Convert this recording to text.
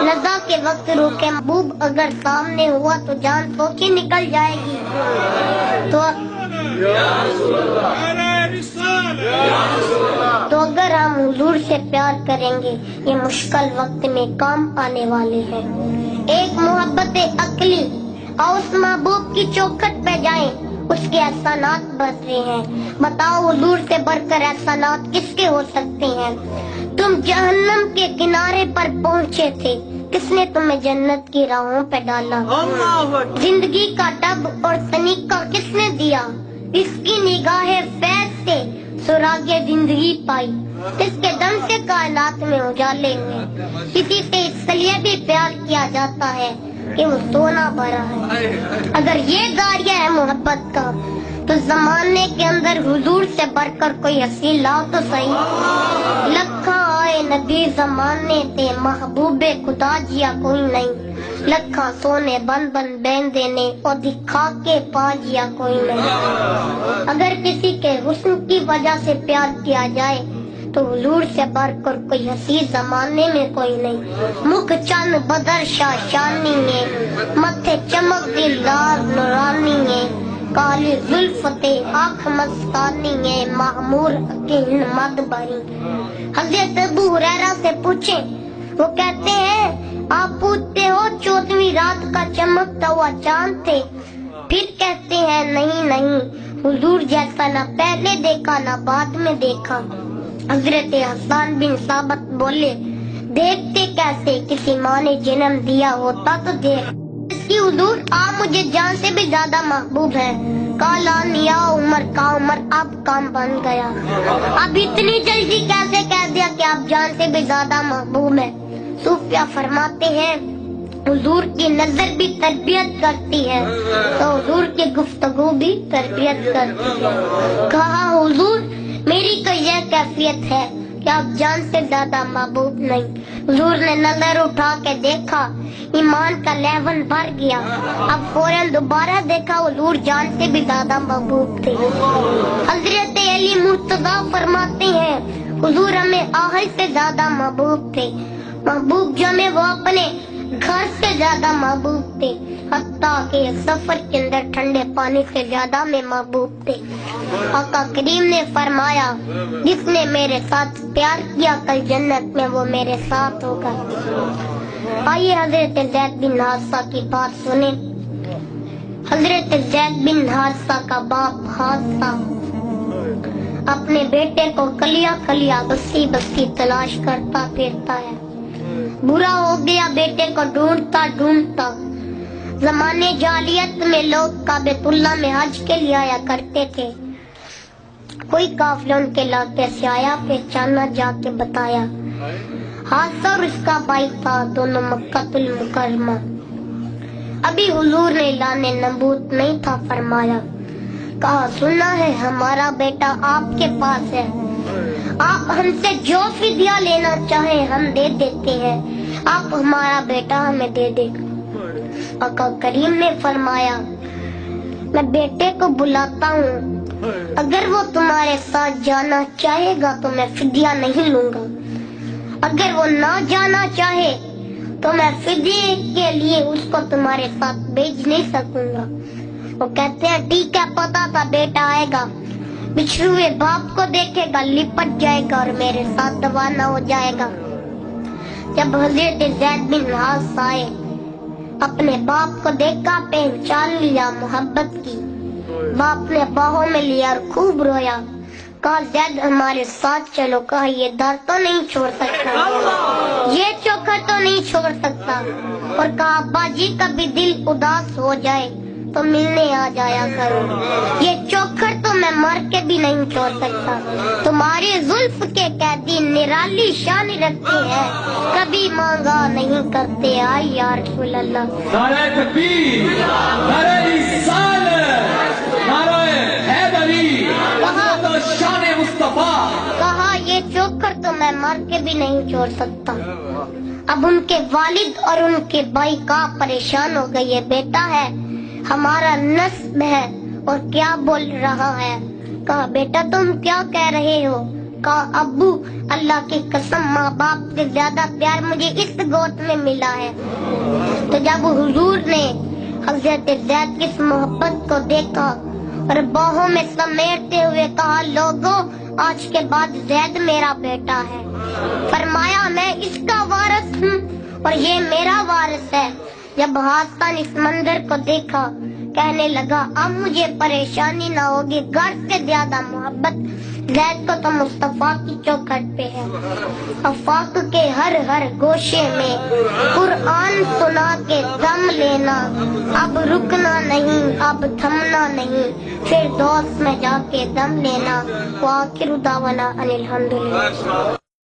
नज़ा के वक्त रोके महबूब अगर सामने हुआ तो जान तो की निकल जाएगी। तो अगर हम हुजूर से प्यार करेंगे ये मुश्किल वक्त में काम आने वाले हैं। एक मोहब्बत अकली और उस महबूब की चौखट पे जाएं, उसके एहसानात बढ़ रहे हैं। बताओ हुजूर से बढ़कर एहसानात किसके हो सकते हैं। तुम जहन्नम के किनारे पर पहुंचे थे, किसने तुम्हें जन्नत की राहों पे डाला। जिंदगी का टब और सलीका किसने दिया, इसकी निगाहे फैज से सुरागे जिंदगी पाई। इसके दम से कायनात में उजाले हुए। इसी से इसलिए भी प्यार किया जाता है कि वो सोना भरा है। अगर ये दारिया है मोहब्बत का तो जमाने के अंदर हुजूर से बढ़कर कोई हसी लाओ तो सही। लखा आए नबी जमाने थे, महबूबे खुदा जिया कोई नहीं। लखा सोने बन बन बैन देने और दिखा के पा जिया कोई नहीं। अगर किसी के हुस्न की वजह से प्यार किया जाए तो हुजूर से बढ़कर कोई हसी जमाने में कोई नहीं। मुख चंद बदर शाशानी है, मथे चमक दी लाल नूरानी है। काली जुल्फते आँख मस्तानी है, मामूर अकील मद भरी। हज़रत अबू हुरैरा से पूछे, वो कहते हैं आप पूछते हो 14वीं रात का चमकता हुआ चांद थे। फिर कहते हैं नहीं नहीं, हुजूर जैसा ना पहले देखा ना बाद में देखा। हजरत हसन बिन साबित बोले, देखते कैसे, किसी माँ ने जन्म दिया होता तो देख। इसकी हुजूर आप मुझे जान से भी ज्यादा महबूब है। काला निया उमर का उमर अब काम बन गया। अब इतनी जल्दी कैसे कह दिया कि आप जान से भी ज्यादा महबूब है। सूफिया फरमाते हैं हुजूर की नजर भी तरबियत करती है तो हुजूर की गुफ्तगू भी तरबियत करती है। कहा हुजूर मेरी तो यह कैफियत है कि आप जान से ज्यादा महबूब नहीं। हुजूर ने नजर उठा के देखा, ईमान का लेवन भर गया। अब फौरन दोबारा देखा, हुजूर जान से भी ज्यादा महबूब थे। हजरत अली मुर्तजा फरमाते हैं हुजूर हमें आहल से ज्यादा महबूब थे। महबूब जो में वो अपने घर से ज्यादा महबूब थे। हत्ता के सफर के अंदर ठंडे पानी से ज्यादा में महबूब थे। आका करीम ने फरमाया, जिसने मेरे साथ प्यार किया कल जन्नत में वो मेरे साथ होगा। आइए हजरत ज़ैद बिन हारिसा की बात सुने। हजरत ज़ैद बिन हारिसा का बाप हारिसा अपने बेटे को कलिया कलिया बस्ती बस्ती तलाश करता फिरता है। बुरा हो गया बेटे को ढूंढता ढूंढता। जमाने जालियत में लोग काबेतुल्ला में हज के लिए आया करते थे। कोई काफिला उनके इलाके से आया, पहचाना जाके बताया। हादसा और इसका भाई था, दोनों मक्कातुल मुकर्रमा। अभी हुजूर ने लाने नबूत नहीं था फरमाया। कहा सुना है हमारा बेटा आपके पास है, आप हमसे जो फिदिया लेना चाहे हम दे देते हैं, आप हमारा बेटा हमें दे दे। आका करीम ने फरमाया, मैं बेटे को बुलाता हूँ, अगर वो तुम्हारे साथ जाना चाहेगा तो मैं फिदिया नहीं लूंगा, अगर वो ना जाना चाहे तो मैं फिदिये के लिए उसको तुम्हारे साथ भेज नहीं सकूंगा। वो कहते हैं ठीक है, पता था बेटा आएगा, बिछड़े हुए बाप को देखेगा, लिपट जाएगा और मेरे साथ रवाना हो जाएगा। जब हजरत ज़ैद बिन हारिसा आए, अपने बाप को देखा, पहचान लिया मोहब्बत की। बाप ने बाहों में लिया और खूब रोया। कहा ज़ैद हमारे साथ चलो। कहा ये दर तो नहीं छोड़ सकता, ये चोखर तो नहीं छोड़ सकता। और कहा अब्बा जी कभी दिल उदास हो जाए तो मिलने आ जाया करो, ये चोखर तो मैं मर के भी नहीं छोड़ सकता। तुम्हारी जुल्फ के कैदी निराली शान रखते हैं, कभी मांगा नहीं करते। आई या रसूल अल्लाह। नारे तकबीर, नारे रिसालत, नारे हैदरी, तो शान मुस्तफा। कहा ये चोखर तो मैं मर के भी नहीं छोड़ सकता। अब उनके वालिद और उनके भाई का परेशान हो गए, ये बेटा है हमारा नस्ब है और क्या बोल रहा है। कहा बेटा तुम क्या कह रहे हो। کہا ابو اللہ کی قسم ماں باپ سے زیادہ پیار مجھے اس گود میں ملا ہے۔ تو جب حضور نے حضرت زید کی اس محبت کو دیکھا اور باہوں میں سمیٹتے ہوئے کہا لوگوں آج کے بعد زید میرا بیٹا ہے، فرمایا میں اس کا وارث ہوں اور یہ میرا وارث ہے۔ جب حسن اس منظر کو دیکھا کہنے لگا اب مجھے پریشانی نہ ہوگی، گھر سے زیادہ محبت زید کو تو مصطفیٰ کی چوکھٹ پہ ہے۔ آفاق کے ہر گوشے میں قرآن سنا کے دم لینا، اب رکنا نہیں اب تھمنا نہیں، پھر دوست میں جا کے دم لینا۔ وآخر دعوانا ان الحمدللہ۔